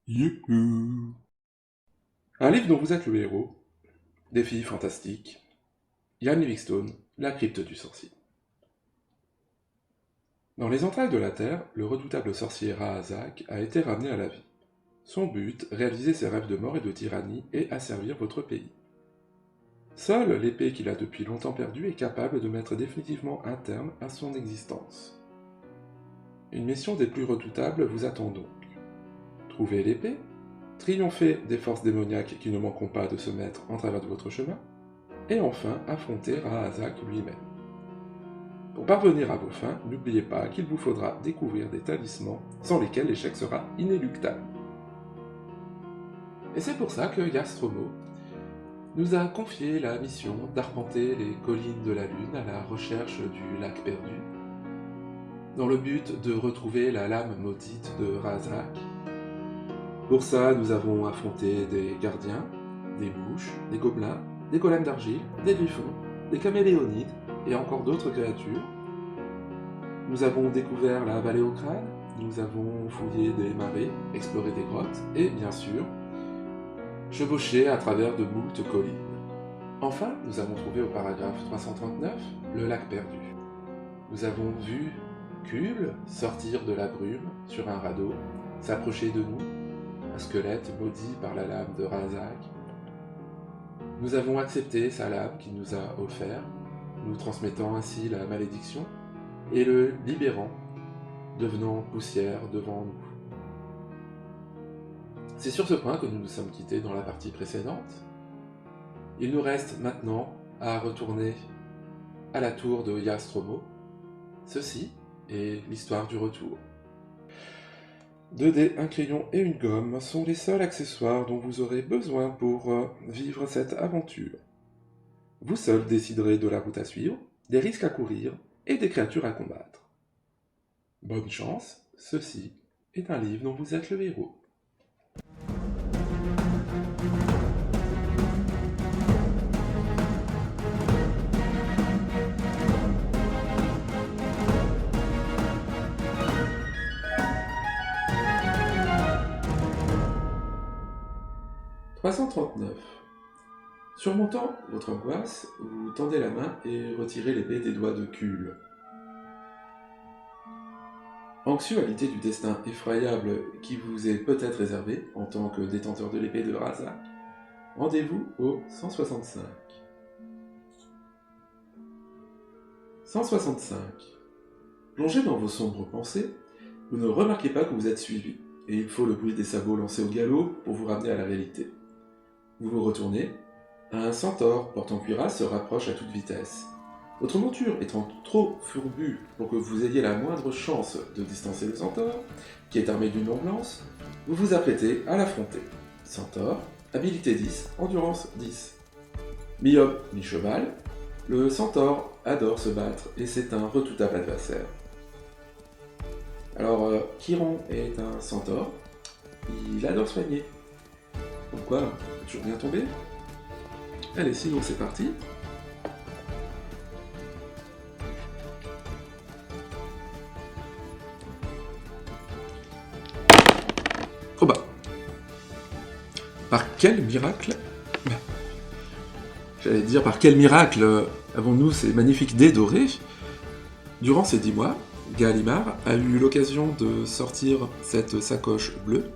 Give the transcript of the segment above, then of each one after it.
Youhou. Un livre dont vous êtes le héros, défi fantastique, Ian Livingstone, La crypte du sorcier. Dans les entrailles de la Terre, le redoutable sorcier Rahazak a été ramené à la vie. Son but, réaliser ses rêves de mort et de tyrannie et asservir votre pays. Seule l'épée qu'il a depuis longtemps perdue est capable de mettre définitivement un terme à son existence. Une mission des plus redoutables vous attend donc. Trouver l'épée, triompher des forces démoniaques qui ne manqueront pas de se mettre en travers de votre chemin, et enfin affronter Rahazak lui-même. Pour parvenir à vos fins, n'oubliez pas qu'il vous faudra découvrir des talismans sans lesquels l'échec sera inéluctable. Et c'est pour ça que Yastromo nous a confié la mission d'arpenter les collines de la Lune à la recherche du lac perdu, dans le but de retrouver la lame maudite de Rahazak. Pour ça, nous avons affronté des gardiens, des mouches, des gobelins, des golems d'argile, des griffons, des caméléonides et encore d'autres créatures. Nous avons découvert la vallée au crâne, nous avons fouillé des marais, exploré des grottes et, bien sûr, chevauché à travers de moultes collines. Enfin, nous avons trouvé au paragraphe 339 le lac perdu. Nous avons vu Kul sortir de la brume sur un radeau, s'approcher de nous, un squelette maudit par la lame de Rahazak. Nous avons accepté sa lame qu'il nous a offert, nous transmettant ainsi la malédiction, et le libérant, devenant poussière devant nous. C'est sur ce point que nous nous sommes quittés dans la partie précédente. Il nous reste maintenant à retourner à la tour de Yastromo. Ceci est l'histoire du retour. 2 dés, un crayon et une gomme sont les seuls accessoires dont vous aurez besoin pour vivre cette aventure. Vous seul déciderez de la route à suivre, des risques à courir et des créatures à combattre. Bonne chance, ceci est un livre dont vous êtes le héros. « 339. Surmontant votre angoisse, vous tendez la main et retirez l'épée des doigts de Kul. Anxieux à l'idée du destin effroyable qui vous est peut-être réservé en tant que détenteur de l'épée de Rahazak, rendez-vous au 165. 165. Plongé dans vos sombres pensées, vous ne remarquez pas que vous êtes suivi, et il faut le bruit des sabots lancés au galop pour vous ramener à la réalité. Vous vous retournez, un centaure portant cuirasse se rapproche à toute vitesse. Votre monture étant trop fourbue pour que vous ayez la moindre chance de distancer le centaure, qui est armé d'une longue lance, vous vous apprêtez à l'affronter. Centaure, habilité 10, endurance 10. Mi-homme, mi-cheval, le centaure adore se battre et c'est un redoutable adversaire. Alors, Chiron est un centaure, il adore soigner. Pourquoi toujours bien tombé? Allez, sinon c'est parti. Trop bas. Par quel miracle? J'allais dire par quel miracle avons-nous ces magnifiques dés dorés? Durant ces 10 mois, Gallimard a eu l'occasion de sortir cette sacoche bleue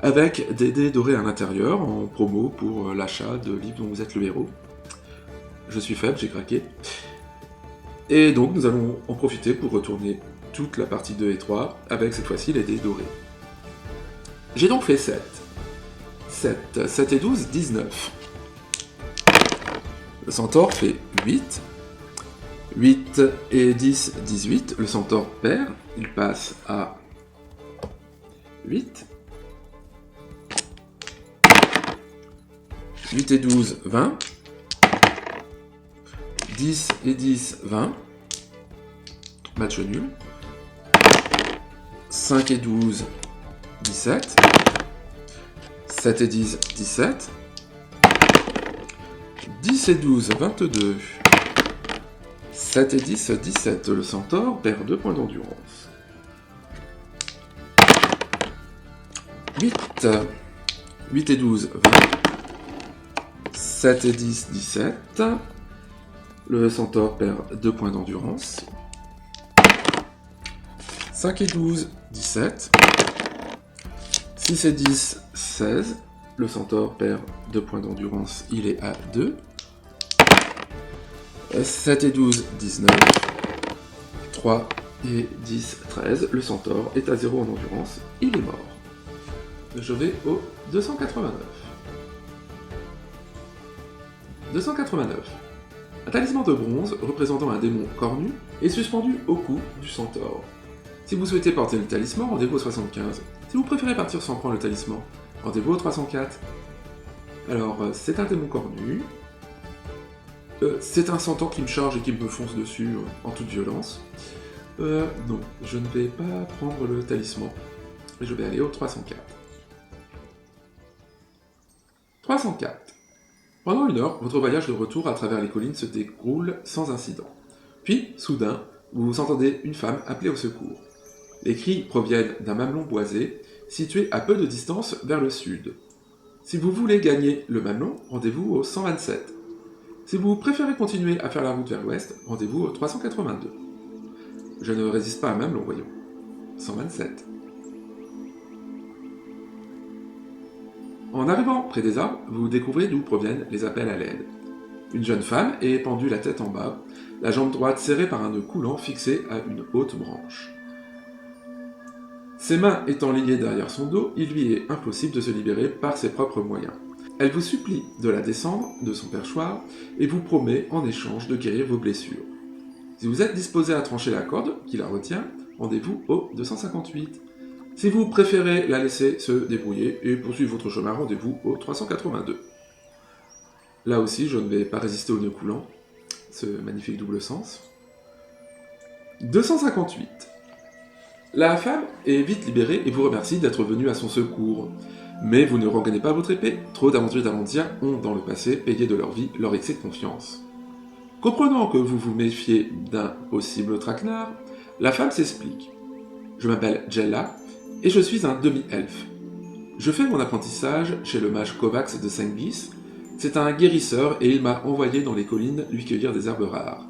avec des dés dorés à l'intérieur, en promo pour l'achat de livres dont vous êtes le héros. Je suis faible, j'ai craqué. Et donc nous allons en profiter pour retourner toute la partie 2 et 3, avec cette fois-ci les dés dorés. J'ai donc fait 7. 7 et 12, 19. Le centaure fait 8. 8 et 10, 18. Le centaure perd, il passe à 8. 8 et 12, 20. 10 et 10, 20. Match nul. 5 et 12, 17. 7 et 10, 17. 10 et 12, 22. 7 et 10, 17. Le centaure perd 2 points d'endurance. 8. 8 et 12, 20. 7 et 10, 17. Le centaure perd 2 points d'endurance. 5 et 12, 17. 6 et 10, 16. Le centaure perd 2 points d'endurance, il est à 2. 7 et 12, 19. 3 et 10, 13. Le centaure est à 0 en endurance, il est mort. Je vais au 289. 289. Un talisman de bronze représentant un démon cornu est suspendu au cou du centaure. Si vous souhaitez porter le talisman, rendez-vous au 75. Si vous préférez partir sans prendre le talisman, rendez-vous au 304. Alors, c'est un démon cornu. C'est un centaure qui me charge et qui me fonce dessus en toute violence. Non, je ne vais pas prendre le talisman. Je vais aller au 304. 304. Pendant 1 heure, votre voyage de retour à travers les collines se déroule sans incident. Puis, soudain, vous entendez une femme appeler au secours. Les cris proviennent d'un mamelon boisé, situé à peu de distance vers le sud. Si vous voulez gagner le mamelon, rendez-vous au 127. Si vous préférez continuer à faire la route vers l'ouest, rendez-vous au 382. Je ne résiste pas à mamelon, voyons. 127. En arrivant près des arbres, vous découvrez d'où proviennent les appels à l'aide. Une jeune femme est pendue la tête en bas, la jambe droite serrée par un nœud coulant fixé à une haute branche. Ses mains étant liées derrière son dos, il lui est impossible de se libérer par ses propres moyens. Elle vous supplie de la descendre de son perchoir et vous promet en échange de guérir vos blessures. Si vous êtes disposé à trancher la corde qui la retient, rendez-vous au 258. Si vous préférez la laisser se débrouiller et poursuivre votre chemin, rendez-vous au 382. Là aussi, je ne vais pas résister au nœud coulant, ce magnifique double sens. 258. La femme est vite libérée et vous remercie d'être venu à son secours. Mais vous ne regagnez pas votre épée, trop d'aventuriers d'Alandia ont dans le passé payé de leur vie leur excès de confiance. Comprenant que vous vous méfiez d'un possible traquenard, la femme s'explique. Je m'appelle Jella et je suis un demi-elfe. Je fais mon apprentissage chez le mage Kovacs de Sengbis. C'est un guérisseur et il m'a envoyé dans les collines lui cueillir des herbes rares.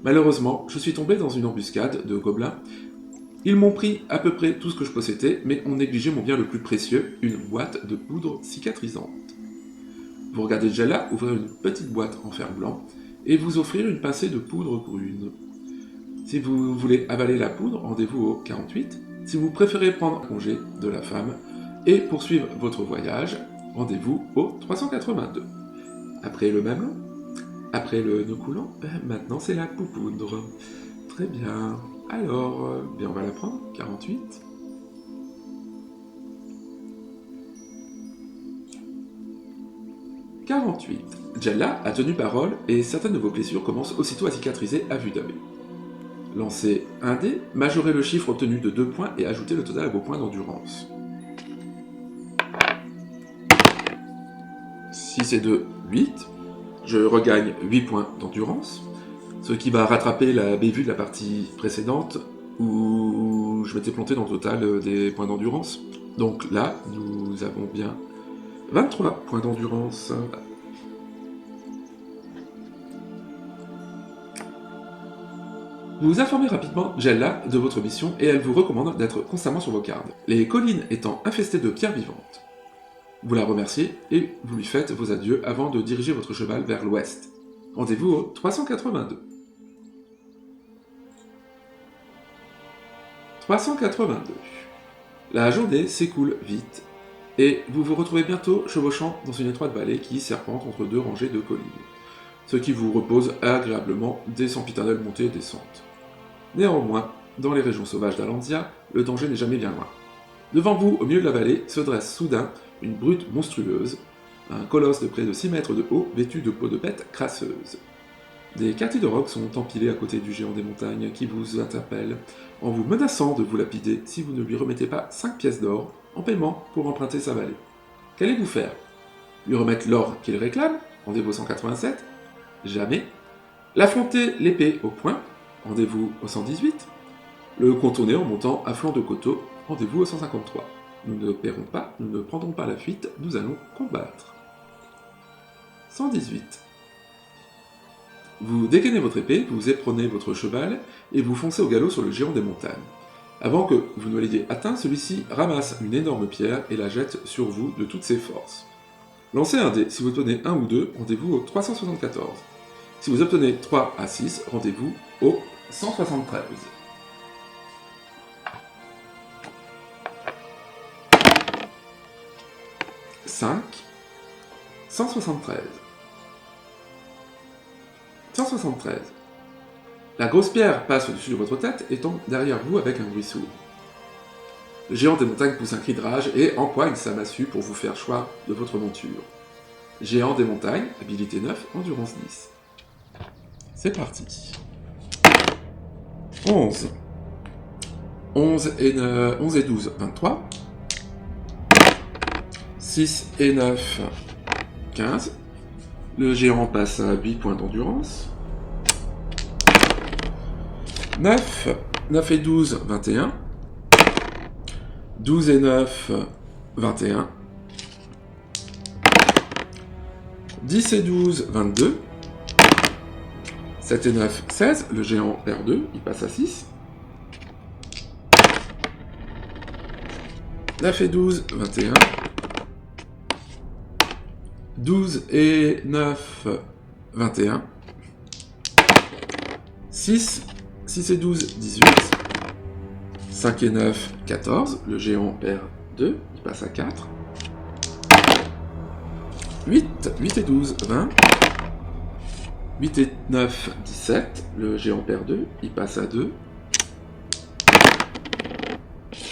Malheureusement, je suis tombé dans une embuscade de gobelins. Ils m'ont pris à peu près tout ce que je possédais, mais ont négligé mon bien le plus précieux, une boîte de poudre cicatrisante. Vous regardez Jella ouvrir une petite boîte en fer blanc et vous offrir une pincée de poudre brune. Si vous voulez avaler la poudre, rendez-vous au 48. Si vous préférez prendre congé de la femme et poursuivre votre voyage, rendez-vous au 382. Après le mamelon, après le nœud coulant, maintenant c'est la poupoudre. Très bien. Alors, bien on va la prendre, 48. « 48. Jella a tenu parole et certaines de vos blessures commencent aussitôt à cicatriser à vue d'œil. Lancez un dé, majorez le chiffre obtenu de 2 points et ajoutez le total à vos points d'endurance. 6 et 2, 8. Je regagne 8 points d'endurance, ce qui va rattraper la bévue de la partie précédente où je m'étais planté dans le total des points d'endurance. Donc là, nous avons bien 23 points d'endurance. Vous informez rapidement Jella de votre mission et elle vous recommande d'être constamment sur vos gardes, les collines étant infestées de pierres vivantes. Vous la remerciez et vous lui faites vos adieux avant de diriger votre cheval vers l'ouest. Rendez-vous au 382. 382. La journée s'écoule vite et vous vous retrouvez bientôt chevauchant dans une étroite vallée qui serpente entre 2 rangées de collines, ce qui vous repose agréablement des sempiternelles montées et descentes. Néanmoins, dans les régions sauvages d'Alandia, le danger n'est jamais bien loin. Devant vous, au milieu de la vallée, se dresse soudain une brute monstrueuse, un colosse de près de 6 mètres de haut, vêtu de peau de bête crasseuse. Des quartiers de rocs sont empilés à côté du géant des montagnes qui vous interpelle, en vous menaçant de vous lapider si vous ne lui remettez pas 5 pièces d'or en paiement pour emprunter sa vallée. Qu'allez-vous faire? Lui remettre l'or qu'il réclame? Rendez-vous au 187? Jamais. L'affronter l'épée au poing? Rendez-vous au 118. Le contourner en montant à flanc de coteau? Rendez-vous au 153. Nous ne paierons pas, nous ne prendrons pas la fuite, nous allons combattre. 118. Vous dégainez votre épée, vous éperonez votre cheval, et vous foncez au galop sur le géant des montagnes. Avant que vous ne l'ayez atteint, celui-ci ramasse une énorme pierre et la jette sur vous de toutes ses forces. Lancez un dé, si vous obtenez 1 ou 2, rendez-vous au 374. Si vous obtenez 3 à 6, rendez-vous au 173. 5, 173. 173. La grosse pierre passe au-dessus de votre tête et tombe derrière vous avec un bruit sourd. Le géant des montagnes pousse un cri de rage et empoigne sa massue pour vous faire choix de votre monture. Géant des montagnes, habilité 9, endurance 10. C'est parti. 11. 11 et 12, 23. 6 et 9, 15. Le géant passe à 8 points d'endurance. 9 et 12, 21. 12 et 9, 21. 10 et 12, 22. 7 et 9, 16. Le géant perd 2, il passe à 6. 9 et 12, 21. 12 et 9, 21. 6 et 12, 18. 5 et 9, 14. Le géant perd 2, il passe à 4. 8 et 12, 20. 8 et 9, 17. Le géant perd 2, il passe à 2.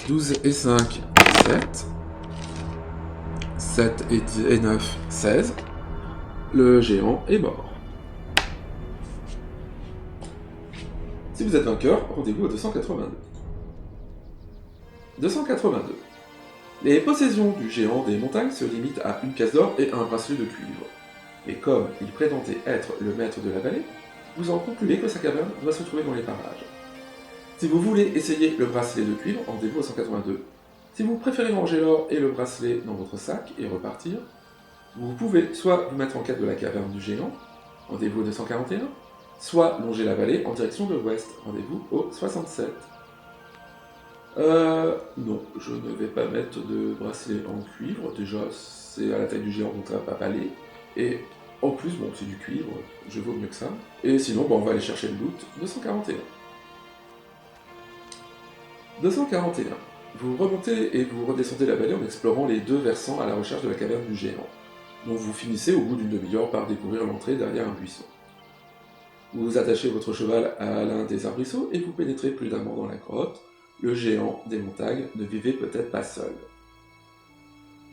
12 et 5, 17. 7 et 9, 16. Le géant est mort. Si vous êtes vainqueur, rendez-vous au 282. 282. Les possessions du géant des montagnes se limitent à une pièce d'or et un bracelet de cuivre. Mais comme il prétendait être le maître de la vallée, vous en concluez que sa caverne doit se trouver dans les parages. Si vous voulez essayer le bracelet de cuivre, rendez-vous au 182. Si vous préférez ranger l'or et le bracelet dans votre sac et repartir, vous pouvez soit vous mettre en quête de la caverne du géant, rendez-vous au 241, soit longer la vallée en direction de l'ouest, rendez-vous au 67. Non, je ne vais pas mettre de bracelet en cuivre, déjà c'est à la taille du géant donc ça va pas aller, et en plus bon c'est du cuivre, je vaux mieux que ça, et sinon bon, on va aller chercher le loot, 241. 241. Vous remontez et vous redescendez la vallée en explorant les deux versants à la recherche de la caverne du géant, dont vous finissez au bout d'une demi-heure par découvrir l'entrée derrière un buisson. Vous attachez votre cheval à l'un des arbrisseaux et vous pénétrez prudemment dans la grotte. Le géant des montagnes ne vivait peut-être pas seul.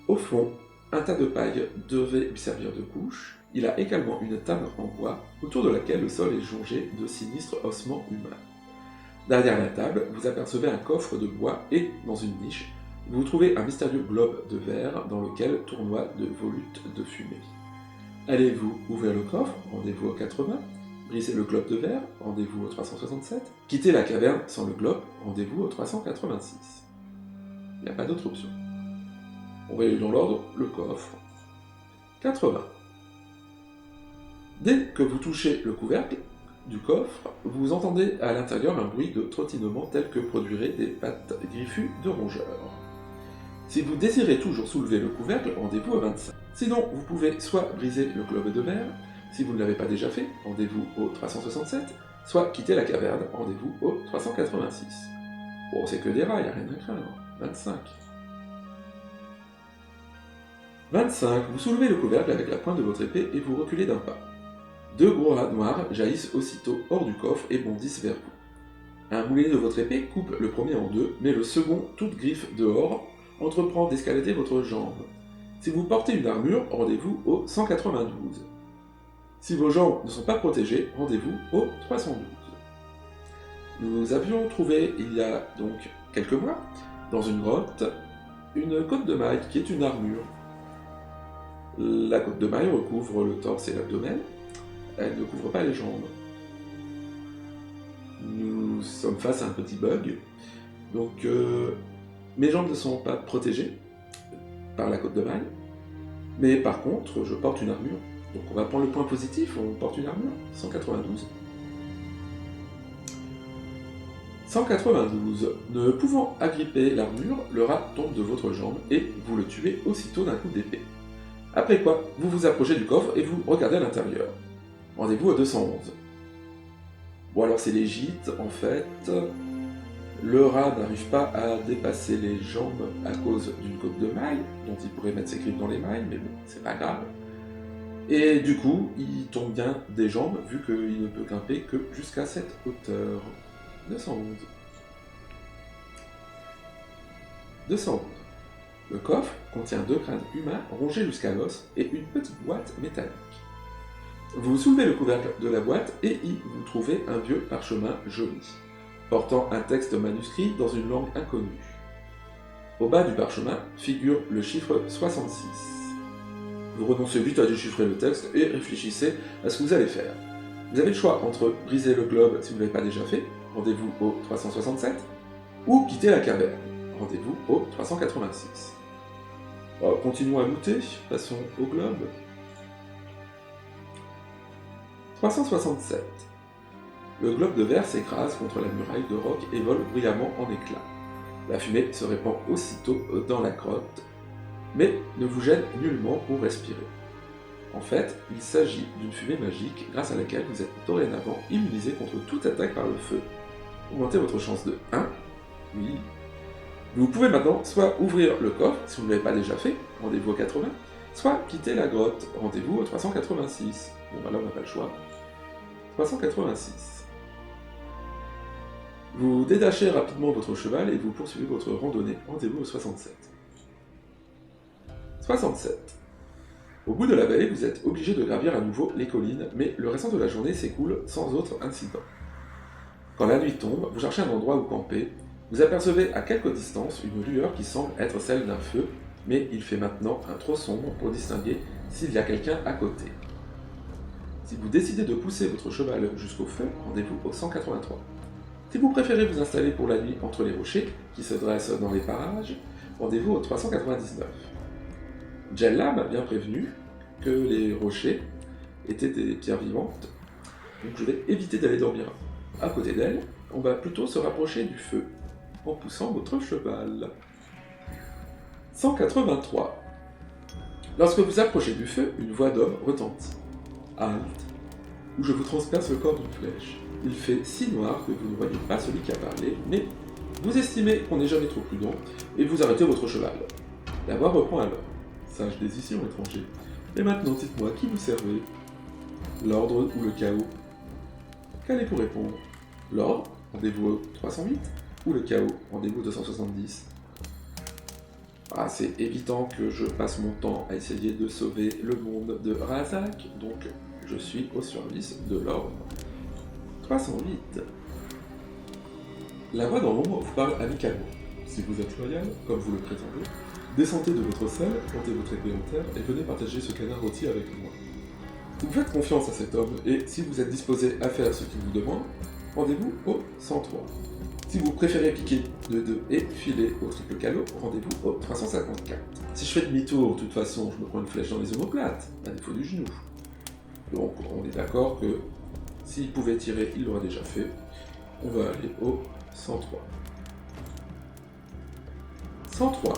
Au fond, un tas de paille devait lui servir de couche. Il a également une table en bois, autour de laquelle le sol est jonché de sinistres ossements humains. Derrière la table, vous apercevez un coffre de bois et, dans une niche, vous trouvez un mystérieux globe de verre dans lequel tournoient de volutes de fumée. Allez-vous ouvrir le coffre? Rendez-vous au 80. Briser le globe de verre? Rendez-vous au 367. Quitter la caverne sans le globe? Rendez-vous au 386. Il n'y a pas d'autre option. On va aller dans l'ordre, le coffre. 80. Dès que vous touchez le couvercle du coffre, vous entendez à l'intérieur un bruit de trottinement tel que produiraient des pattes griffues de rongeurs. Si vous désirez toujours soulever le couvercle, rendez-vous au 25. Sinon, vous pouvez soit briser le globe de verre, si vous ne l'avez pas déjà fait, rendez-vous au 367, soit quitter la caverne, rendez-vous au 386. Bon, c'est que des rats, il n'y a rien à craindre. 25. 25. Vous soulevez le couvercle avec la pointe de votre épée et vous reculez d'un pas. Deux gros rats noirs jaillissent aussitôt hors du coffre et bondissent vers vous. Un moulinet de votre épée coupe le premier en deux, mais le second, toute griffe dehors, entreprend d'escalader votre jambe. Si vous portez une armure, rendez-vous au 192. Si vos jambes ne sont pas protégées, rendez-vous au 312. Nous avions trouvé, il y a donc quelques mois, dans une grotte, une côte de maille qui est une armure. La côte de maille recouvre le torse et l'abdomen, elle ne couvre pas les jambes. Nous sommes face à un petit bug, donc Mes jambes ne sont pas protégées par la côte de maille, mais par contre, je porte une armure. Donc on va prendre le point positif, on porte une armure, 192. 192. Ne pouvant agripper l'armure, le rat tombe de votre jambe et vous le tuez aussitôt d'un coup d'épée. Après quoi, vous vous approchez du coffre et vous regardez à l'intérieur. Rendez-vous à 211. Bon alors c'est les gîtes, en fait. Le rat n'arrive pas à dépasser les jambes à cause d'une côte de maille, dont il pourrait mettre ses griffes dans les mailles, mais bon, c'est pas grave. Et du coup, il tombe bien des jambes, vu qu'il ne peut grimper que jusqu'à cette hauteur. 211. 211. Le coffre contient 2 crânes humains rongés jusqu'à l'os et une petite boîte métallique. Vous soulevez le couvercle de la boîte et y vous trouvez un vieux parchemin jauni, portant un texte manuscrit dans une langue inconnue. Au bas du parchemin figure le chiffre 66. Vous renoncez vite à déchiffrer le texte et réfléchissez à ce que vous allez faire. Vous avez le choix entre briser le globe si vous ne l'avez pas déjà fait, rendez-vous au 367, ou quitter la caverne, rendez-vous au 386. Continuons à looter, passons au globe. 367. Le globe de verre s'écrase contre la muraille de roc et vole bruyamment en éclats. La fumée se répand aussitôt dans la grotte, mais ne vous gêne nullement pour respirer. En fait, il s'agit d'une fumée magique grâce à laquelle vous êtes dorénavant immunisé contre toute attaque par le feu. Augmentez votre chance de 1. Oui. Vous pouvez maintenant soit ouvrir le coffre, si vous ne l'avez pas déjà fait, rendez-vous au 80, soit quitter la grotte, rendez-vous au 386. Bon, bah là on n'a pas le choix. 386. Vous détachez rapidement votre cheval et vous poursuivez votre randonnée, rendez-vous au 67. 67. Au bout de la vallée, vous êtes obligé de gravir à nouveau les collines, mais le restant de la journée s'écoule sans autre incident. Quand la nuit tombe, vous cherchez un endroit où camper. Vous apercevez à quelque distance une lueur qui semble être celle d'un feu, mais il fait maintenant un trop sombre pour distinguer s'il y a quelqu'un à côté. Si vous décidez de pousser votre cheval jusqu'au feu, rendez-vous au 183. Si vous préférez vous installer pour la nuit entre les rochers, qui se dressent dans les parages, rendez-vous au 399. Jella m'a bien prévenu que les rochers étaient des pierres vivantes, donc je vais éviter d'aller dormir à côté d'elle. On va plutôt se rapprocher du feu, en poussant votre cheval. 183. Lorsque vous approchez du feu, une voix d'homme retentit. Halte, ou je vous transperce le corps d'une flèche. Il fait si noir que vous ne voyez pas celui qui a parlé, mais vous estimez qu'on n'est jamais trop prudent, et vous arrêtez votre cheval. La voix reprend alors. Sage décision, étranger. Et maintenant, dites-moi, qui vous servez? L'ordre ou le chaos? Qu'allez-vous répondre? L'ordre, rendez-vous au 308, ou le chaos, rendez-vous au 270? Ah, c'est évident que je passe mon temps à essayer de sauver le monde de Razak, donc je suis au service de l'ordre. 308. La voix dans l'ombre vous parle amicalement. Si vous êtes loyal, comme vous le prétendez, descendez de votre selle, plantez votre épée en terre et venez partager ce canard rôti avec moi. Vous faites confiance à cet homme et si vous êtes disposé à faire ce qu'il vous demande, rendez-vous au 103. Si vous préférez piquer de 2 et filer au triple calot, rendez-vous au 354. Si je fais demi-tour, de toute façon, je me prends une flèche dans les omoplates, à défaut du genou. Donc on est d'accord que s'il pouvait tirer, il l'aurait déjà fait. On va aller au 103. 103.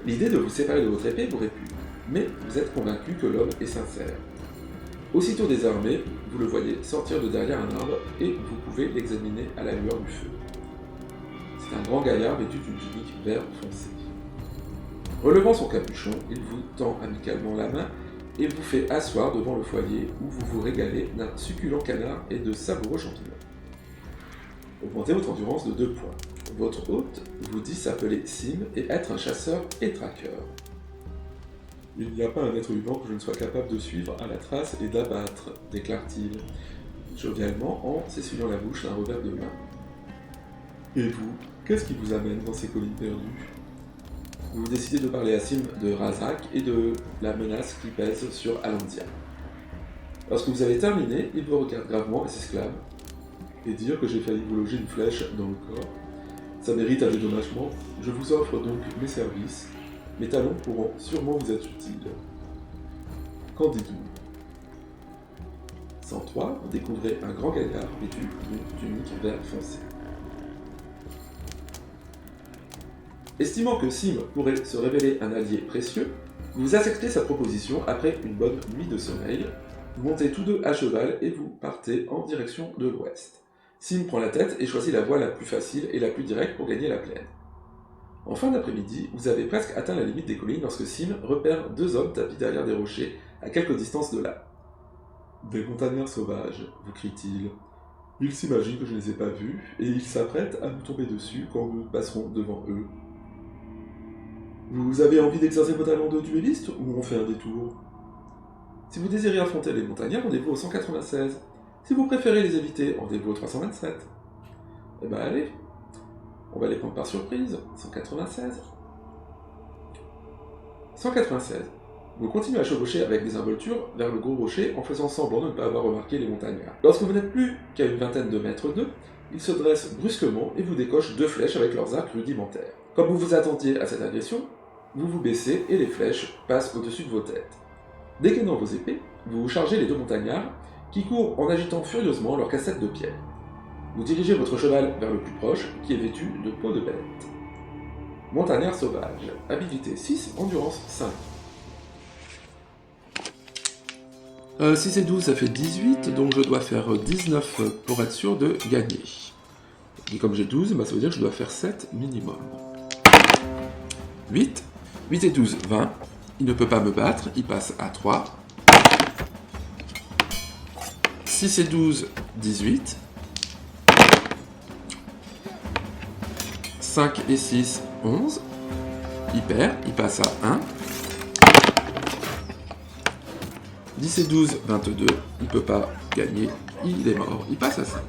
L'idée de vous séparer de votre épée vous répugne, mais vous êtes convaincu que l'homme est sincère. Aussitôt désarmé, vous le voyez sortir de derrière un arbre et vous pouvez l'examiner à la lueur du feu. C'est un grand gaillard vêtu d'une tunique vert foncé. Relevant son capuchon, il vous tend amicalement la main et vous fait asseoir devant le foyer où vous vous régalez d'un succulent canard et de savoureux champignons. Augmentez votre endurance de 2 points. Votre hôte vous dit s'appeler Sim et être un chasseur et traqueur. Il n'y a pas un être vivant que je ne sois capable de suivre à la trace et d'abattre, déclare-t-il, jovialement en s'essuyant la bouche d'un revers de main. Et vous, qu'est-ce qui vous amène dans ces collines perdues? Vous décidez de parler à Sim de Razak et de la menace qui pèse sur Alandia. Lorsque vous avez terminé, il vous regarde gravement et s'exclame. Et dire que j'ai failli vous loger une flèche dans le corps. Ça mérite un dédommagement. Je vous offre donc mes services. Mes talons pourront sûrement vous être utiles. Qu'en dites-vous? 103, vous découvrez un grand gaillard vêtu d'une tunique vert foncé. Estimant que Sim pourrait se révéler un allié précieux, vous acceptez sa proposition après une bonne nuit de sommeil. Vous montez tous deux à cheval et vous partez en direction de l'ouest. Sim prend la tête et choisit la voie la plus facile et la plus directe pour gagner la plaine. En fin d'après-midi, vous avez presque atteint la limite des collines lorsque Sim repère deux hommes tapis derrière des rochers à quelques distances de là. « Des montagnards sauvages », vous crie-t-il. « Ils s'imaginent que je ne les ai pas vus, et ils s'apprêtent à nous tomber dessus quand nous passerons devant eux. Vous avez envie d'exercer vos talents de duelliste, ou on fait un détour? Si vous désirez affronter les montagnards, rendez-vous au 196. Si vous préférez les éviter, rendez-vous au 327. Eh ben allez, on va les prendre par surprise. 196. 196. Vous continuez à chevaucher avec des involtures vers le gros rocher en faisant semblant de ne pas avoir remarqué les montagnards. Lorsque vous n'êtes plus qu'à une vingtaine de mètres d'eux, ils se dressent brusquement et vous décochent deux flèches avec leurs arcs rudimentaires. Comme vous vous attendiez à cette agression, vous vous baissez et les flèches passent au-dessus de vos têtes. Dégainant vos épées, vous chargez les deux montagnards qui courent en agitant furieusement leurs cassettes de pierre. Vous dirigez votre cheval vers le plus proche qui est vêtu de peau de bête. Montagnard sauvage, habilité 6, endurance 5. 6 et 12, ça fait 18, donc je dois faire 19 pour être sûr de gagner. Et comme j'ai 12, ça veut dire que je dois faire 7 minimum. 8. 8 et 12, 20. Il ne peut pas me battre, il passe à 3. 6 et 12, 18. 5 et 6, 11. Il perd, il passe à 1. 10 et 12, 22, il ne peut pas gagner, il est mort, il passe à 5.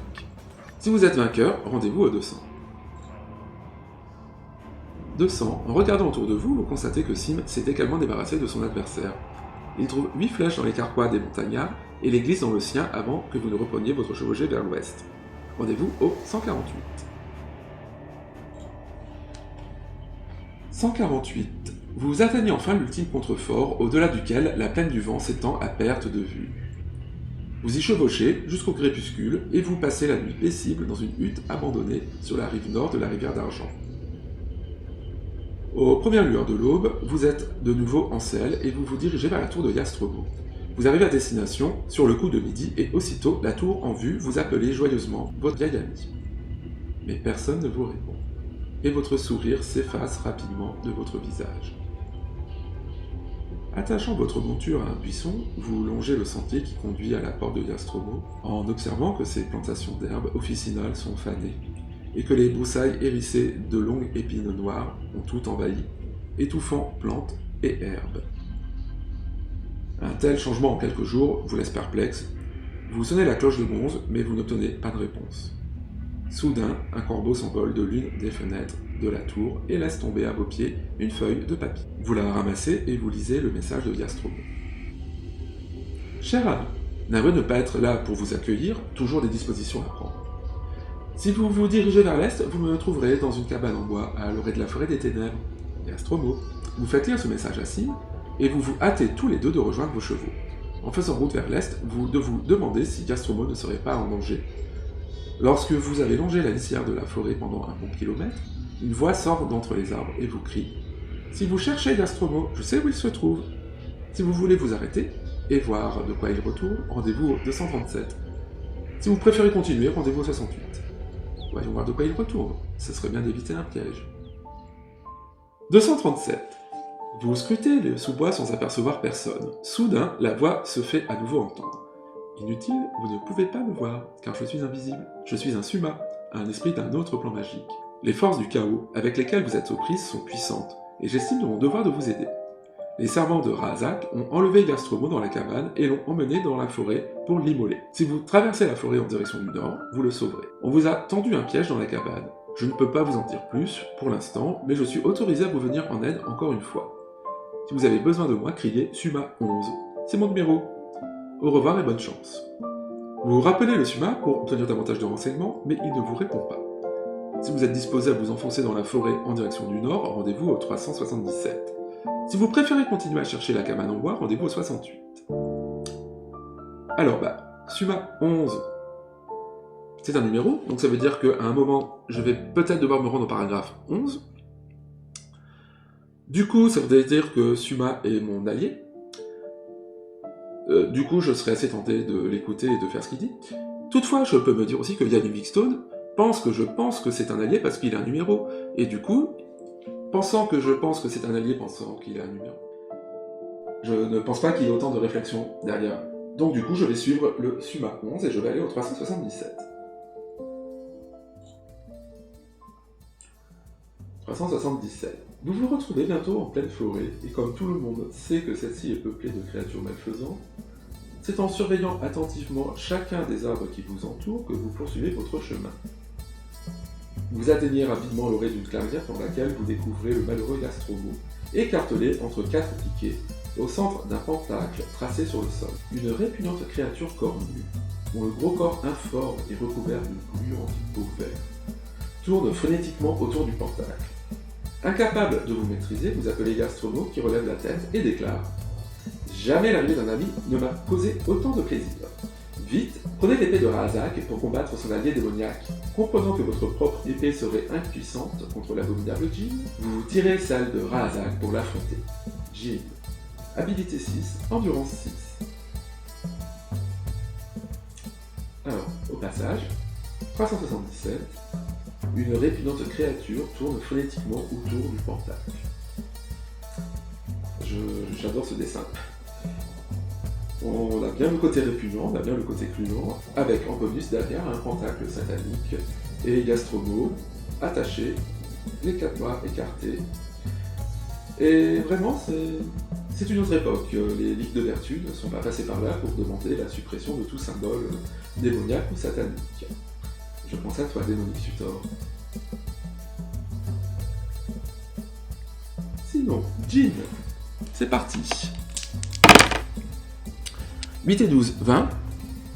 Si vous êtes vainqueur, rendez-vous au 200. 200, en regardant autour de vous, vous constatez que Sim s'est également débarrassé de son adversaire. Il trouve 8 flèches dans les carquois des montagnards et les glisse dans le sien avant que vous ne repreniez votre chevauchée vers l'ouest. Rendez-vous au 148. 148. Vous atteignez enfin l'ultime contrefort, au-delà duquel la plaine du vent s'étend à perte de vue. Vous y chevauchez jusqu'au crépuscule et vous passez la nuit paisible dans une hutte abandonnée sur la rive nord de la rivière d'Argent. Aux premières lueurs de l'aube, vous êtes de nouveau en selle et vous vous dirigez vers la tour de Jastromo. Vous arrivez à destination sur le coup de midi et aussitôt, la tour en vue, vous appelez joyeusement votre vieil ami. Mais personne ne vous répond. Et votre sourire s'efface rapidement de votre visage. Attachant votre monture à un buisson, vous longez le sentier qui conduit à la porte de Jastromo, en observant que ces plantations d'herbes officinales sont fanées, et que les broussailles hérissées de longues épines noires ont tout envahi, étouffant plantes et herbes. Un tel changement en quelques jours vous laisse perplexe. Vous sonnez la cloche de bronze, mais vous n'obtenez pas de réponse. Soudain, un corbeau s'envole de l'une des fenêtres de la tour et laisse tomber à vos pieds une feuille de papier. Vous la ramassez et vous lisez le message de Jastromo. Cher ami, navré de ne pas être là pour vous accueillir, toujours des dispositions à prendre. Si vous vous dirigez vers l'est, vous me trouverez dans une cabane en bois à l'orée de la forêt des ténèbres. Jastromo. Vous faites lire ce message à Sim et vous vous hâtez tous les deux de rejoindre vos chevaux. En faisant route vers l'est, vous demandez si Jastromo ne serait pas en danger. Lorsque vous avez longé la lisière de la forêt pendant un bon kilomètre, une voix sort d'entre les arbres et vous crie « Si vous cherchez Jastromo, je sais où il se trouve. Si vous voulez vous arrêter et voir de quoi il retourne, rendez-vous au 237. Si vous préférez continuer, rendez-vous au 68. Voyons voir de quoi il retourne, ce serait bien d'éviter un piège. » 237. Vous scrutez le sous-bois sans apercevoir personne. Soudain, la voix se fait à nouveau entendre. Inutile, vous ne pouvez pas me voir, car je suis invisible. Je suis un Suma, un esprit d'un autre plan magique. Les forces du chaos avec lesquelles vous êtes aux prises sont puissantes, et j'estime de mon devoir de vous aider. Les servants de Razak ont enlevé Jastromo dans la cabane et l'ont emmené dans la forêt pour l'immoler. Si vous traversez la forêt en direction du nord, vous le sauverez. On vous a tendu un piège dans la cabane. Je ne peux pas vous en dire plus pour l'instant, mais je suis autorisé à vous venir en aide encore une fois. Si vous avez besoin de moi, criez Suma 11. C'est mon numéro. Au revoir et bonne chance. Vous rappelez le Suma pour obtenir davantage de renseignements, mais il ne vous répond pas. Si vous êtes disposé à vous enfoncer dans la forêt en direction du nord, rendez-vous au 377. Si vous préférez continuer à chercher la cabane en bois, rendez-vous au 68. Alors, Suma 11, c'est un numéro, donc ça veut dire qu'à un moment, je vais peut-être devoir me rendre au paragraphe 11. Du coup, ça voudrait dire que Suma est mon allié. Du coup, je serais assez tenté de l'écouter et de faire ce qu'il dit. Toutefois, je peux me dire aussi que Yann Livingstone je pense que c'est un allié parce qu'il a un numéro. Et du coup, pensant que je pense que c'est un allié, pensant qu'il a un numéro, je ne pense pas qu'il y ait autant de réflexion derrière. Donc du coup, je vais suivre le Suma 11 et je vais aller au 377. 377. Vous vous retrouvez bientôt en pleine forêt, et comme tout le monde sait que celle-ci est peuplée de créatures malfaisantes, c'est en surveillant attentivement chacun des arbres qui vous entourent que vous poursuivez votre chemin. Vous atteignez rapidement l'orée d'une clairière dans laquelle vous découvrez le malheureux Gastromo, écartelé entre 4 piquets, au centre d'un pentacle tracé sur le sol. Une répugnante créature cornue, dont le gros corps informe et recouvert d'une gluante peau verte, tourne frénétiquement autour du pentacle. Incapable de vous maîtriser, vous appelez Gastromo qui relève la tête et déclare « Jamais l'arrivée d'un ami ne m'a causé autant de plaisir. Vite, prenez l'épée de Rahazak pour combattre son allié démoniaque. Comprenant que votre propre épée serait impuissante contre l'abominable Jinn, vous tirez celle de Rahazak pour l'affronter. Jinn. Habilité 6, endurance 6. Alors, au passage, 377, une répugnante créature tourne frénétiquement autour du pentacle. J'adore ce dessin. On a bien le côté répugnant, on a bien le côté clunant, avec en bonus derrière un pentacle satanique et Gastromo attaché, les 4 bras écartés. Et vraiment, c'est une autre époque. Les ligues de vertu ne sont pas passées par là pour demander la suppression de tout symbole démoniaque ou satanique. Je pense à toi, démonique Sutor. Sinon, Jinn, c'est parti. 8 et 12, 20.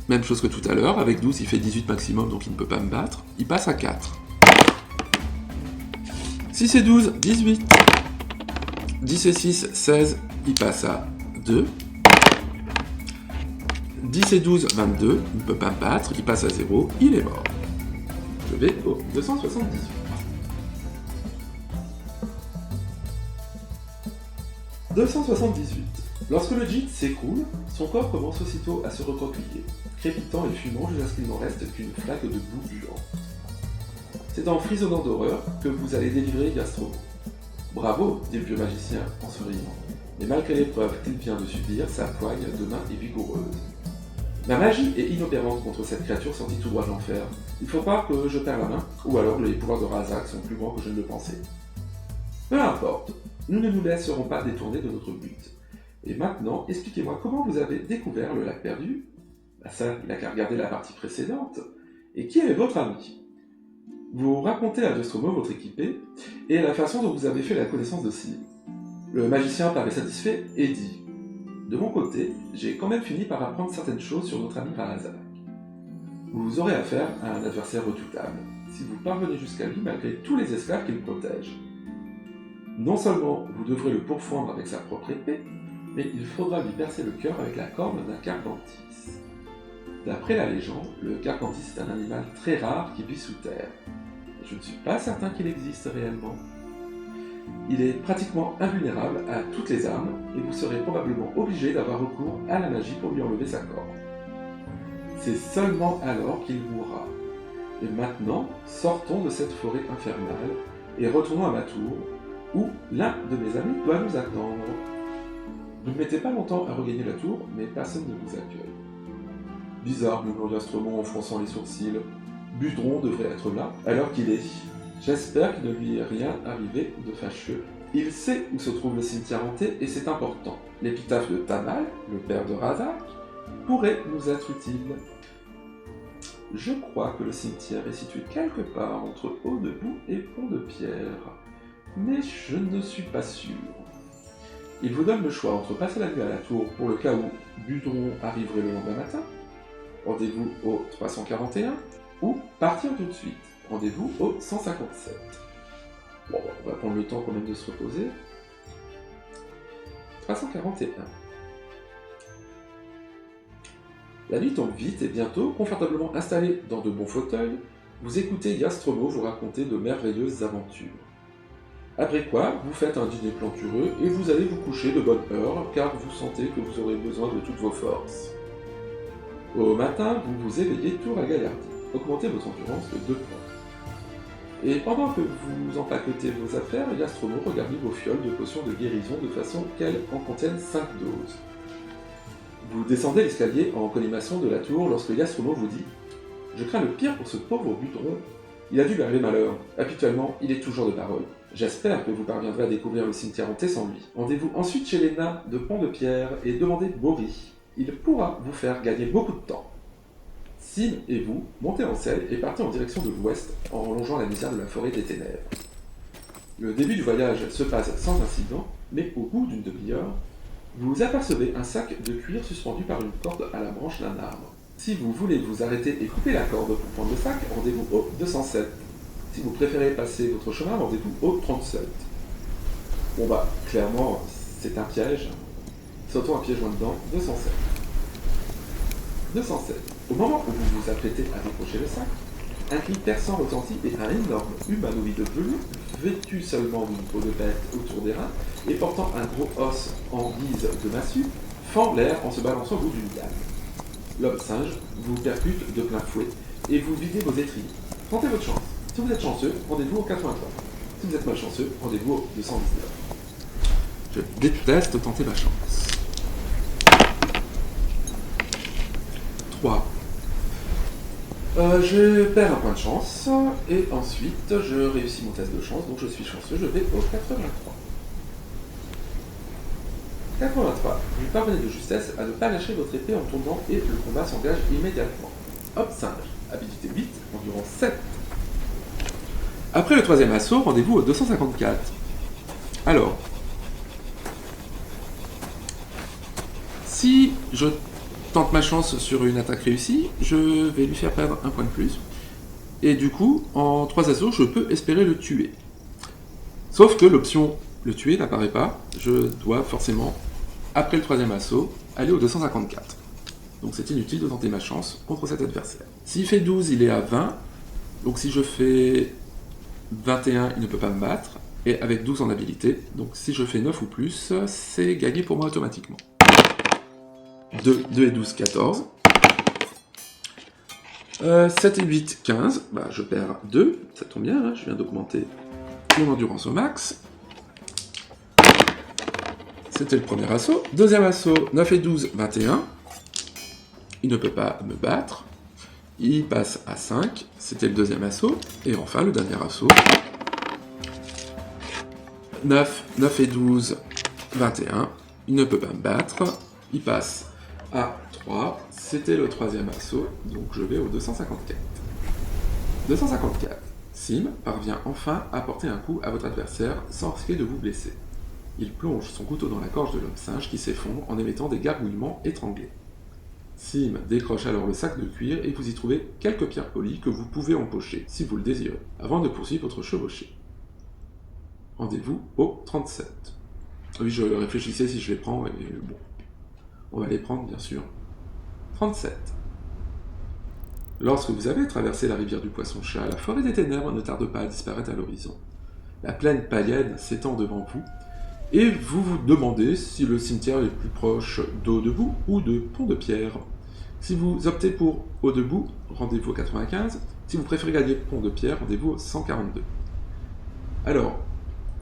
Même chose que tout à l'heure. Avec 12, il fait 18 maximum, donc il ne peut pas me battre. Il passe à 4. 6 et 12, 18. 10 et 6, 16. Il passe à 2. 10 et 12, 22. Il ne peut pas me battre. Il passe à 0. Il est mort. Je vais au 278. 278. Lorsque le Jinn s'écroule, son corps commence aussitôt à se recroqueviller, crépitant et fumant jusqu'à ce qu'il n'en reste qu'une flaque de boue buante. C'est en frissonnant d'horreur que vous allez délivrer Gastromo. Bravo, dit le vieux magicien en souriant, mais malgré l'épreuve qu'il vient de subir, sa poigne de main est vigoureuse. Ma magie est inopérante contre cette créature sortie tout droit de l'enfer. Il faut croire que je perds la main, ou alors les pouvoirs de Rahazak sont plus grands que je ne le pensais. Peu importe, nous ne nous laisserons pas détourner de notre but. Et maintenant, expliquez-moi comment vous avez découvert le lac perdu. Ça, il n'a qu'à regarder la partie précédente. Et qui est votre ami? Vous racontez à Nostromo votre équipée et la façon dont vous avez fait la connaissance de Sly. Le magicien paraît satisfait et dit « De mon côté, j'ai quand même fini par apprendre certaines choses sur notre ami Rahazak. Vous aurez affaire à un adversaire redoutable, si vous parvenez jusqu'à lui malgré tous les esclaves qu'il protège. Non seulement vous devrez le pourfendre avec sa propre épée, mais il faudra lui percer le cœur avec la corne d'un carcantis. D'après la légende, le carcantis est un animal très rare qui vit sous terre. Je ne suis pas certain qu'il existe réellement. Il est pratiquement invulnérable à toutes les armes, et vous serez probablement obligé d'avoir recours à la magie pour lui enlever sa corne. C'est seulement alors qu'il mourra. Et maintenant, sortons de cette forêt infernale, et retournons à ma tour, où l'un de mes amis doit nous attendre. Vous ne mettez pas longtemps à regagner la tour, mais personne ne vous accueille. Bizarre, murmure Gastromo en fronçant les sourcils. Budron devrait être là, alors qu'il est. J'espère qu'il ne lui est rien arrivé de fâcheux. Il sait où se trouve le cimetière hanté, et c'est important. L'épitaphe de Tamal, le père de Rahazak, pourrait nous être utile. Je crois que le cimetière est situé quelque part entre Haut-de-Bout et Pont-de-Pierre, mais je ne suis pas sûr. Il vous donne le choix entre passer la nuit à la tour pour le cas où Budron arriverait le lendemain matin, rendez-vous au 341, ou partir tout de suite. rendez-vous au 157. Bon, on va prendre le temps quand même de se reposer. 341. La nuit tombe vite et bientôt, confortablement installé dans de bons fauteuils, vous écoutez Yastromo vous raconter de merveilleuses aventures. Après quoi, vous faites un dîner plantureux et vous allez vous coucher de bonne heure car vous sentez que vous aurez besoin de toutes vos forces. Au matin, vous vous éveillez tour à Gaillardi. Augmentez votre endurance de 2 points. Et pendant que vous empaquetez vos affaires, Yastromo regarde vos fioles de potions de guérison de façon qu'elles en contiennent 5 doses. Vous descendez l'escalier en collimation de la tour lorsque Yastromo vous dit « Je crains le pire pour ce pauvre Buteron. Il a dû lui arriver malheur. Habituellement, il est toujours de parole. J'espère que vous parviendrez à découvrir le cimetière hanté sans lui. Rendez-vous ensuite chez les nains de Pont-de-Pierre et demandez Bory. Il pourra vous faire gagner beaucoup de temps. » Sim et vous montez en selle et partez en direction de l'ouest en longeant la lisière de la forêt des ténèbres. Le début du voyage se passe sans incident, mais au bout d'une demi-heure, vous apercevez un sac de cuir suspendu par une corde à la branche d'un arbre. Si vous voulez vous arrêter et couper la corde pour prendre le sac, rendez-vous au 207. Si vous préférez passer votre chemin, rendez-vous au 37. Bon bah, clairement, c'est un piège. Sautons un piège là-dedans, 207. 207. Au moment où vous vous apprêtez à décrocher le sac, un cri perçant retentit et un énorme humanoïde velours, vêtu seulement d'une peau de bête autour des reins et portant un gros os en guise de massue, fend l'air en se balançant au bout d'une gamme. L'homme singe vous percute de plein fouet et vous videz vos étriers. Tentez votre chance. Si vous êtes chanceux, rendez-vous au 83. Si vous êtes malchanceux, rendez-vous au 219. Je déteste tenter ma chance. 3. Je perds un point de chance, et ensuite je réussis mon test de chance, donc je suis chanceux, je vais au 83. 83. Vous parvenez de justesse à ne pas lâcher votre épée en tombant et le combat s'engage immédiatement. Hop, singe. Habilité 8, endurance 7. Après le troisième assaut, rendez-vous au 254. Alors, si je tente ma chance sur une attaque réussie, je vais lui faire perdre un point de plus. Et du coup, en 3 assauts, je peux espérer le tuer. Sauf que l'option le tuer n'apparaît pas. Je dois forcément, après le troisième assaut, aller au 254. Donc c'est inutile de tenter ma chance contre cet adversaire. S'il fait 12, il est à 20. Donc si je fais 21, il ne peut pas me battre. Et avec 12 en habilité, donc si je fais 9 ou plus, c'est gagné pour moi automatiquement. 2 et 12, 14. 7 et 8, 15. Bah, je perds 2. Ça tombe bien, hein, je viens d'augmenter mon endurance au max. C'était le premier assaut. Deuxième assaut, 9 et 12, 21. Il ne peut pas me battre. Il passe à 5. C'était le deuxième assaut. Et enfin, le dernier assaut. 9 et 12, 21. Il ne peut pas me battre. Il passe à 3. C'était le troisième assaut. Donc je vais au 254. 254. Sim parvient enfin à porter un coup à votre adversaire sans risquer de vous blesser. Il plonge son couteau dans la gorge de l'homme singe qui s'effondre en émettant des gargouillements étranglés. Sim décroche alors le sac de cuir et vous y trouvez quelques pierres polies que vous pouvez empocher, si vous le désirez, avant de poursuivre votre chevauchée. Rendez-vous au 37. Oui, je réfléchissais si je les prends, et bon, on va les prendre bien sûr. 37. Lorsque vous avez traversé la rivière du Poisson-Chat, la forêt des ténèbres ne tarde pas à disparaître à l'horizon. La plaine païenne s'étend devant vous, et vous vous demandez si le cimetière est plus proche d'Haut-Debout ou de Pont-de-Pierre. Si vous optez pour Haut-Debout, rendez-vous au 95. Si vous préférez gagner Pont-de-Pierre, rendez-vous au 142. Alors,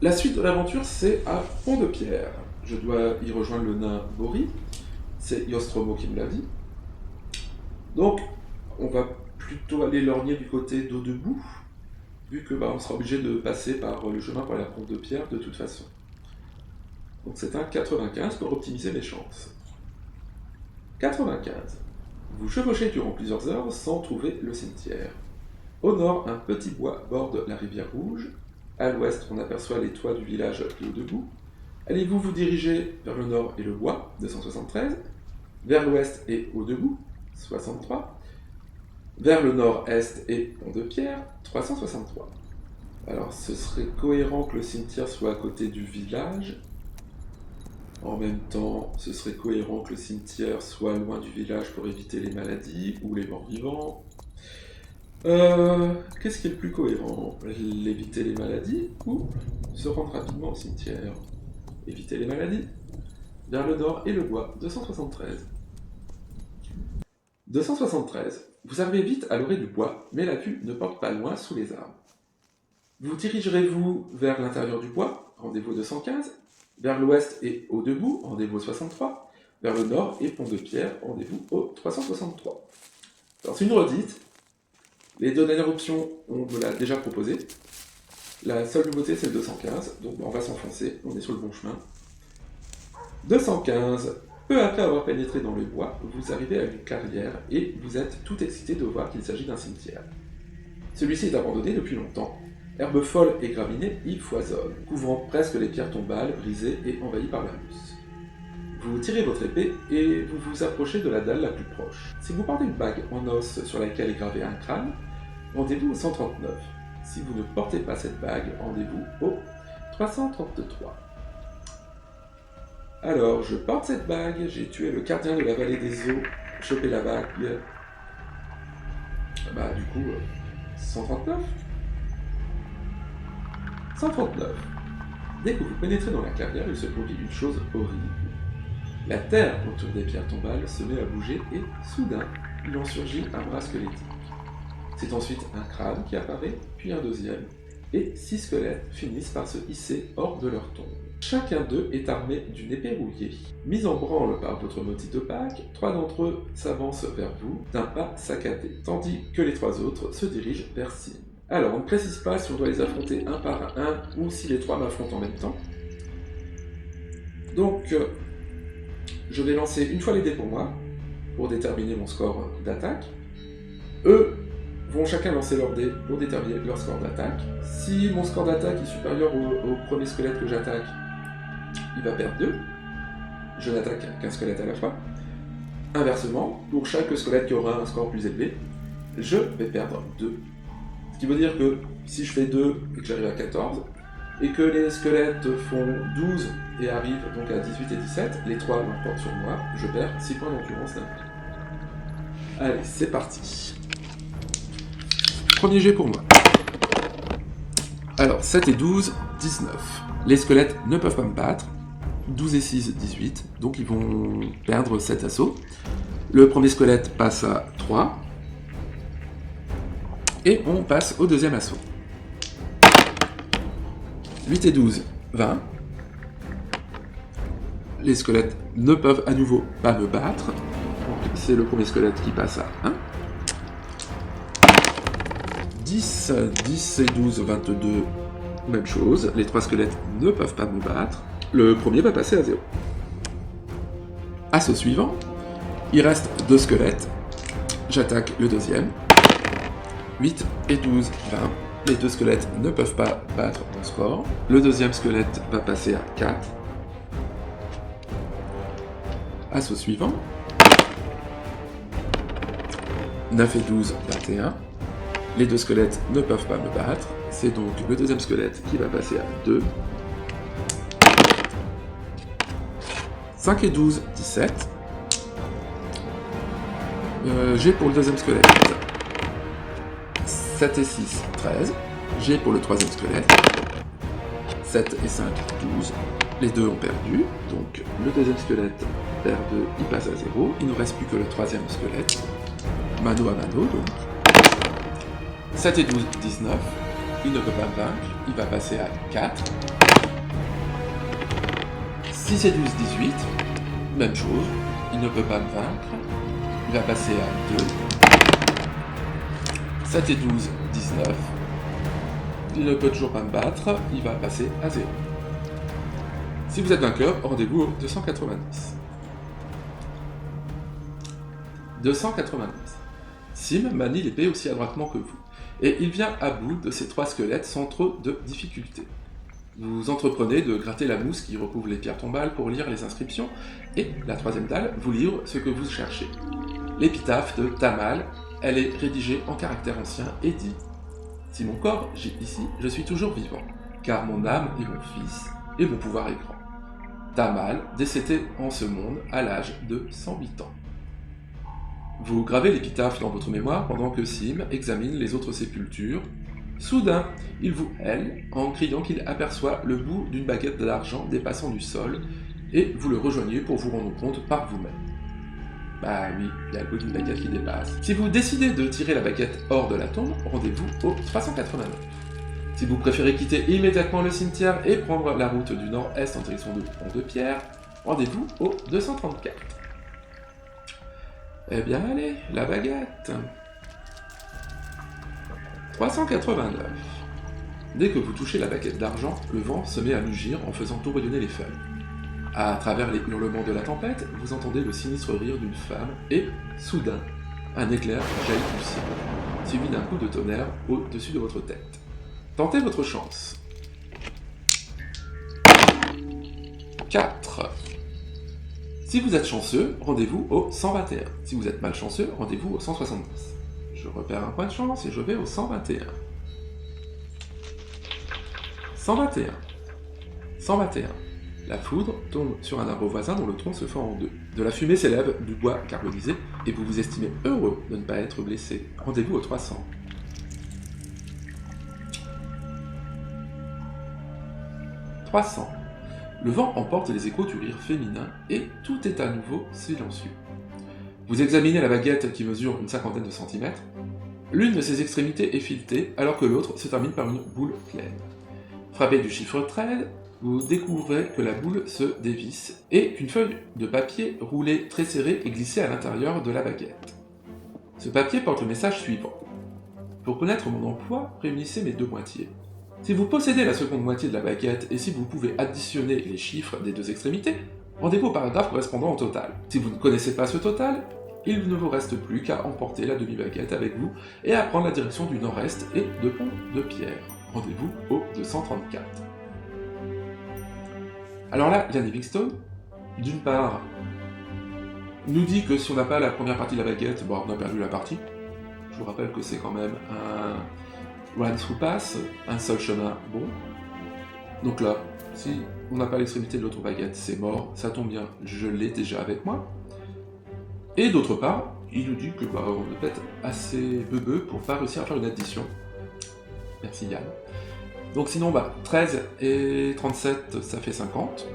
la suite de l'aventure, c'est à Pont-de-Pierre. Je dois y rejoindre le nain Bory. C'est Yostromo qui me l'a dit. Donc, on va plutôt aller lorgner du côté d'Haut-Debout, vu que on sera obligé de passer par le chemin pour la Pont-de-Pierre de toute façon. Donc c'est un 95 pour optimiser mes chances. 95. Vous chevauchez durant plusieurs heures sans trouver le cimetière. Au nord, un petit bois borde la rivière Rouge. À l'ouest, on aperçoit les toits du village de Haut-Debout. Allez-vous vous diriger vers le nord et le bois, 273, vers l'ouest et Haut-Debout, 63, Vers le nord-est et Pont de Pierre, 363. Alors ce serait cohérent que le cimetière soit à côté du village. En même temps, ce serait cohérent que le cimetière soit loin du village pour éviter les maladies ou les morts-vivants. Qu'est-ce qui est le plus cohérent? Éviter les maladies ou se rendre rapidement au cimetière? Éviter les maladies. Vers le nord et le bois, 273. 273. Vous arrivez vite à l'orée du bois, mais la vue ne porte pas loin sous les arbres. Vous dirigerez-vous vers l'intérieur du bois, rendez-vous 215, vers l'ouest et au debout, rendez-vous 63, vers le nord et Pont de Pierre, rendez-vous au 363. Alors c'est une redite. Les deux dernières options, on me l'a déjà proposé. La seule nouveauté, c'est le 215, donc on va s'enfoncer, on est sur le bon chemin. 215. Peu après avoir pénétré dans le bois, vous arrivez à une clairière et vous êtes tout excité de voir qu'il s'agit d'un cimetière. Celui-ci est abandonné depuis longtemps. Herbes folles et graminées y foisonnent, couvrant presque les pierres tombales, brisées et envahies par la mousse. Vous tirez votre épée et vous vous approchez de la dalle la plus proche. Si vous portez une bague en os sur laquelle est gravé un crâne, rendez-vous au 139. Si vous ne portez pas cette bague, rendez-vous au 333. Alors, je porte cette bague, j'ai tué le gardien de la vallée des eaux, chopé la bague. Bah, du coup, 139. 139. Dès que vous pénétrez dans la clairière, il se produit une chose horrible. La terre autour des pierres tombales se met à bouger et, soudain, il en surgit un bras squelettique. C'est ensuite un crâne qui apparaît, puis un deuxième, et 6 squelettes finissent par se hisser hors de leur tombe. Chacun d'eux est armé d'une épée rouillée. Mis en branle par votre maudite bague, 3 d'entre eux s'avancent vers vous d'un pas saccadé, tandis que les 3 autres se dirigent vers Sim. Alors, on ne précise pas si on doit les affronter un par un ou si les 3 m'affrontent en même temps. Donc, je vais lancer une fois les dés pour moi, pour déterminer mon score d'attaque. Eux vont chacun lancer leurs dés pour déterminer leur score d'attaque. Si mon score d'attaque est supérieur au premier squelette que j'attaque, il va perdre 2. Je n'attaque qu'un squelette à la fois. Inversement, pour chaque squelette qui aura un score plus élevé, je vais perdre 2. Ce qui veut dire que si je fais 2 et que j'arrive à 14, et que les squelettes font 12 et arrivent donc à 18 et 17, les 3 l'emportent sur moi, je perds 6 points d'endurance d'un coup. Allez, c'est parti. Premier jet pour moi. Alors, 7 et 12, 19. Les squelettes ne peuvent pas me battre. 12 et 6, 18. Donc ils vont perdre 7 assauts. Le premier squelette passe à 3. Et on passe au deuxième assaut. 8 et 12, 20. Les squelettes ne peuvent à nouveau pas me battre. Donc c'est le premier squelette qui passe à 1. 10, 10 et 12, 22, même chose. Les 3 squelettes ne peuvent pas me battre. Le premier va passer à 0. Assaut suivant. Il reste 2 squelettes. J'attaque le deuxième. 8 et 12, 20. Les 2 squelettes ne peuvent pas battre mon score. Le deuxième squelette va passer à 4. Assaut suivant. 9 et 12, 21. Les 2 squelettes ne peuvent pas me battre. C'est donc le deuxième squelette qui va passer à 2. 5 et 12, 17. J'ai pour le deuxième squelette 7 et 6, 13. J'ai pour le troisième squelette 7 et 5, 12. Les deux ont perdu, donc le deuxième squelette perd 2, il passe à 0. Il ne reste plus que le troisième squelette. Mano à mano, donc. 7 et 12, 19. Il ne peut pas me vaincre, il va passer à 4. 6 et 12, 18. Même chose, il ne peut pas me vaincre, il va passer à 2. 7 et 12, 19. Il ne peut toujours pas me battre, il va passer à 0. Si vous êtes vainqueur, rendez-vous au 290. 290. Sim manie l'épée aussi adroitement que vous, et il vient à bout de ces 3 squelettes sans trop de difficultés. Vous entreprenez de gratter la mousse qui recouvre les pierres tombales pour lire les inscriptions, et la troisième dalle vous livre ce que vous cherchez. L'épitaphe de Tamal Elle est rédigée en caractère ancien et dit « Si mon corps gît ici, je suis toujours vivant, car mon âme est mon fils et mon pouvoir est grand. Tamal, décédé en ce monde à l'âge de 108 ans. » Vous gravez l'épitaphe dans votre mémoire pendant que Sim examine les autres sépultures. Soudain, il vous hèle en criant qu'il aperçoit le bout d'une baguette d'argent dépassant du sol, et vous le rejoignez pour vous rendre compte par vous-même. Bah oui, il y a le bout d'une baguette qui dépasse. Si vous décidez de tirer la baguette hors de la tombe, rendez-vous au 389. Si vous préférez quitter immédiatement le cimetière et prendre la route du nord-est en direction de Pont-de-Pierre, rendez-vous au 234. Eh bien allez, la baguette. 389. Dès que vous touchez la baguette d'argent, le vent se met à mugir en faisant tourbillonner les feuilles. À travers les hurlements de la tempête, vous entendez le sinistre rire d'une femme et, soudain, un éclair jaillit du ciel, suivi d'un coup de tonnerre au-dessus de votre tête. Tentez votre chance. 4. Si vous êtes chanceux, rendez-vous au 121. Si vous êtes malchanceux, rendez-vous au 170. Je repère un point de chance et je vais au 121. 121. 121. La foudre tombe sur un arbre voisin dont le tronc se fend en deux. De la fumée s'élève du bois carbonisé et vous vous estimez heureux de ne pas être blessé. Rendez-vous au 300. 300. Le vent emporte les échos du rire féminin et tout est à nouveau silencieux. Vous examinez la baguette qui mesure une cinquantaine de centimètres. L'une de ses extrémités est filetée alors que l'autre se termine par une boule pleine. Frappé du chiffre 13, vous découvrez que la boule se dévisse et qu'une feuille de papier roulée très serrée est glissée à l'intérieur de la baguette. Ce papier porte le message suivant. Pour connaître mon emploi, réunissez mes deux moitiés. Si vous possédez la seconde moitié de la baguette et si vous pouvez additionner les chiffres des deux extrémités, rendez-vous au paragraphe correspondant au total. Si vous ne connaissez pas ce total, il ne vous reste plus qu'à emporter la demi-baguette avec vous et à prendre la direction du nord-est et de Pont-de-Pierre. Rendez-vous au 234. Alors là, Ian Livingstone, d'une part, nous dit que si on n'a pas la première partie de la baguette, bon, on a perdu la partie. Je vous rappelle que c'est quand même un run through pass, un seul chemin bon. Donc là, si on n'a pas l'extrémité de l'autre baguette, c'est mort, ça tombe bien, je l'ai déjà avec moi. Et d'autre part, il nous dit que on est peut-être assez beubeux pour pas réussir à faire une addition. Merci Yann. Donc sinon, 13 et 37, ça fait 50.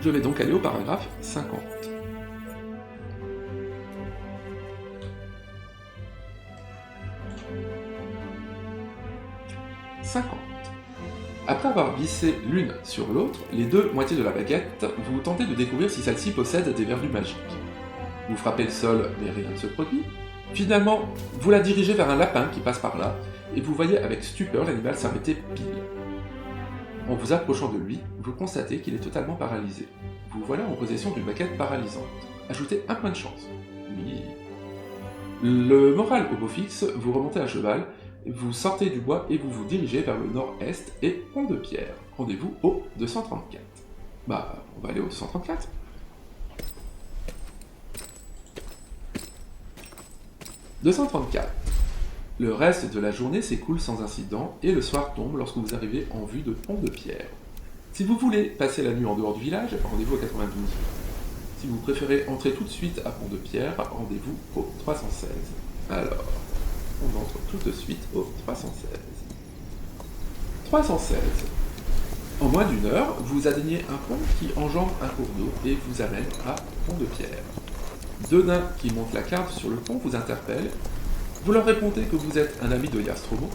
Je vais donc aller au paragraphe 50. Après avoir vissé l'une sur l'autre, les deux moitiés de la baguette, vous tentez de découvrir si celle-ci possède des vertus magiques. Vous frappez le sol, mais rien ne se produit. Finalement, vous la dirigez vers un lapin qui passe par là, et vous voyez avec stupeur l'animal s'arrêter pile. En vous approchant de lui, vous constatez qu'il est totalement paralysé. Vous voilà en possession d'une baguette paralysante. Ajoutez un point de chance. Oui. Le moral au beau fixe, vous remontez à cheval, vous sortez du bois et vous vous dirigez vers le nord-est et Pont-de-Pierre. Rendez-vous au 234. On va aller au 234. « 234. Le reste de la journée s'écoule sans incident et le soir tombe lorsque vous arrivez en vue de Pont-de-Pierre. Si vous voulez passer la nuit en dehors du village, rendez-vous au 92. Si vous préférez entrer tout de suite à Pont-de-Pierre, rendez-vous au 316. Alors, on entre tout de suite au 316. 316. En moins d'une heure, vous atteignez un pont qui enjambe un cours d'eau et vous amène à Pont-de-Pierre. Deux nains qui montent la carte sur le pont vous interpellent. Vous leur répondez que vous êtes un ami de Jastromo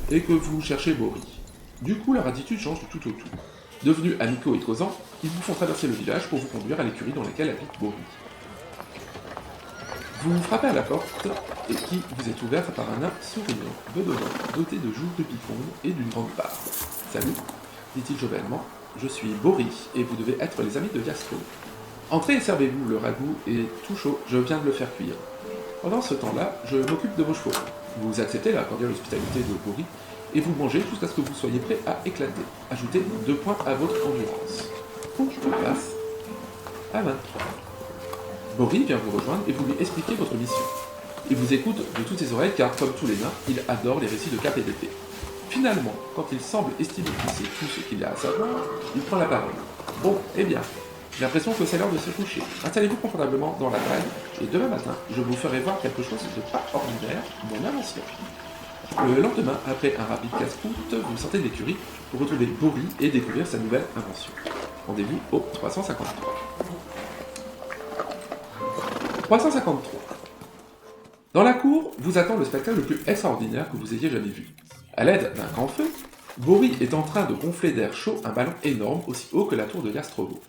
et que vous cherchez Bori. Du coup, leur attitude change du tout au tout. Devenus amicaux et causants, ils vous font traverser le village pour vous conduire à l'écurie dans laquelle habite Bori. Vous frappez à la porte et qui vous est ouverte par un nain souriant, bedonnant, doté de joues de piponne et d'une grande barbe. « Salut, dit-il jovialement, je suis Bori et vous devez être les amis de Jastromo. Entrez et servez-vous, le ragoût est tout chaud, je viens de le faire cuire. Pendant ce temps-là, je m'occupe de vos chevaux. Vous acceptez la cordiale hospitalité de Bori et vous mangez jusqu'à ce que vous soyez prêt à éclater. Ajoutez 2 points à votre endurance. Je passe à 23. Bori vient vous rejoindre et vous lui expliquez votre mission. Il vous écoute de toutes ses oreilles car, comme tous les nains, il adore les récits de Cap et d'épée. Finalement, quand il semble estimer qu'il sait tout ce qu'il y a à savoir, il prend la parole. Bon, eh bien, j'ai l'impression que c'est l'heure de se coucher. Installez-vous confortablement dans la dalle, et demain matin, je vous ferai voir quelque chose de pas ordinaire, mon invention. Le lendemain, après un rapide casse-croûte, vous sortez de l'écurie pour retrouver Boris et découvrir sa nouvelle invention. Rendez-vous au 353. 353. Dans la cour, vous attend le spectacle le plus extraordinaire que vous ayez jamais vu. À l'aide d'un grand feu, Boris est en train de gonfler d'air chaud un ballon énorme aussi haut que la tour de Gastrovo,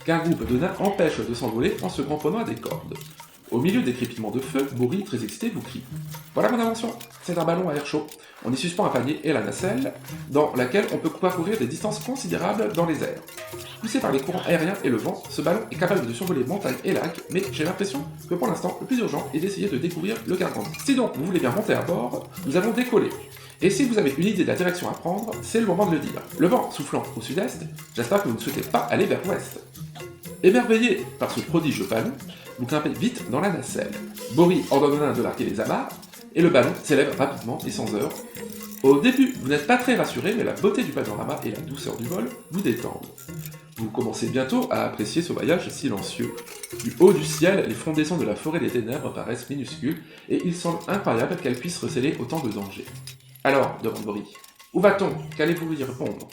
qu'un groupe de nains empêche de s'envoler en se cramponnant à des cordes. Au milieu des crépitements de feu, Boris, très excité, vous crie « Voilà mon invention, c'est un ballon à air chaud. On y suspend un panier et la nacelle, dans laquelle on peut parcourir des distances considérables dans les airs. Poussé par les courants aériens et le vent, ce ballon est capable de survoler montagnes et lacs, mais j'ai l'impression que pour l'instant, le plus urgent est d'essayer de découvrir le Gargant. Si donc vous voulez bien monter à bord, nous allons décoller. Et si vous avez une idée de la direction à prendre, c'est le moment de le dire. Le vent soufflant au sud-est, j'espère que vous ne souhaitez pas aller vers l'ouest. » Émerveillé par ce prodigieux ballon, vous grimpez vite dans la nacelle. Boris ordonne aux nains de larguer les amarres, et le ballon s'élève rapidement et sans heurts. Au début, vous n'êtes pas très rassuré, mais la beauté du panorama et la douceur du vol vous détendent. Vous commencez bientôt à apprécier ce voyage silencieux. Du haut du ciel, les frondaisons de la forêt des ténèbres paraissent minuscules, et il semble incroyable qu'elles puissent receler autant de dangers. Alors, demande Boris, où va-t-on? Qu'allez-vous lui répondre?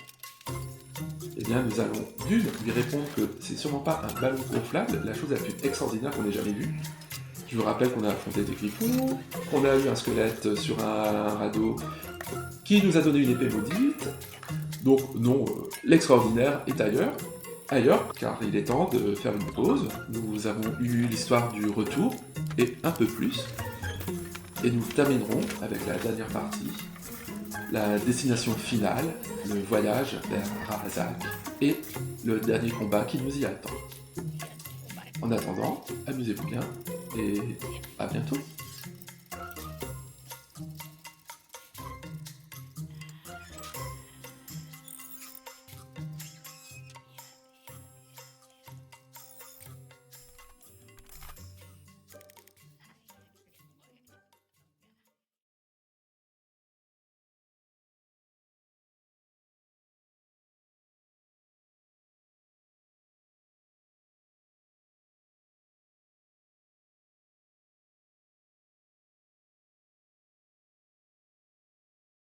Eh bien, nous allons d'une lui répondre que c'est sûrement pas un ballon gonflable, la chose la plus extraordinaire qu'on ait jamais vue. Je vous rappelle qu'on a affronté des griffons, qu'on a eu un squelette sur un radeau qui nous a donné une épée maudite. Donc non, l'extraordinaire est ailleurs, car il est temps de faire une pause. Nous avons eu l'histoire du retour, et un peu plus. Et nous terminerons avec la dernière partie, la destination finale, le voyage vers Rahazak, et le dernier combat qui nous y attend. En attendant, amusez-vous bien, et à bientôt.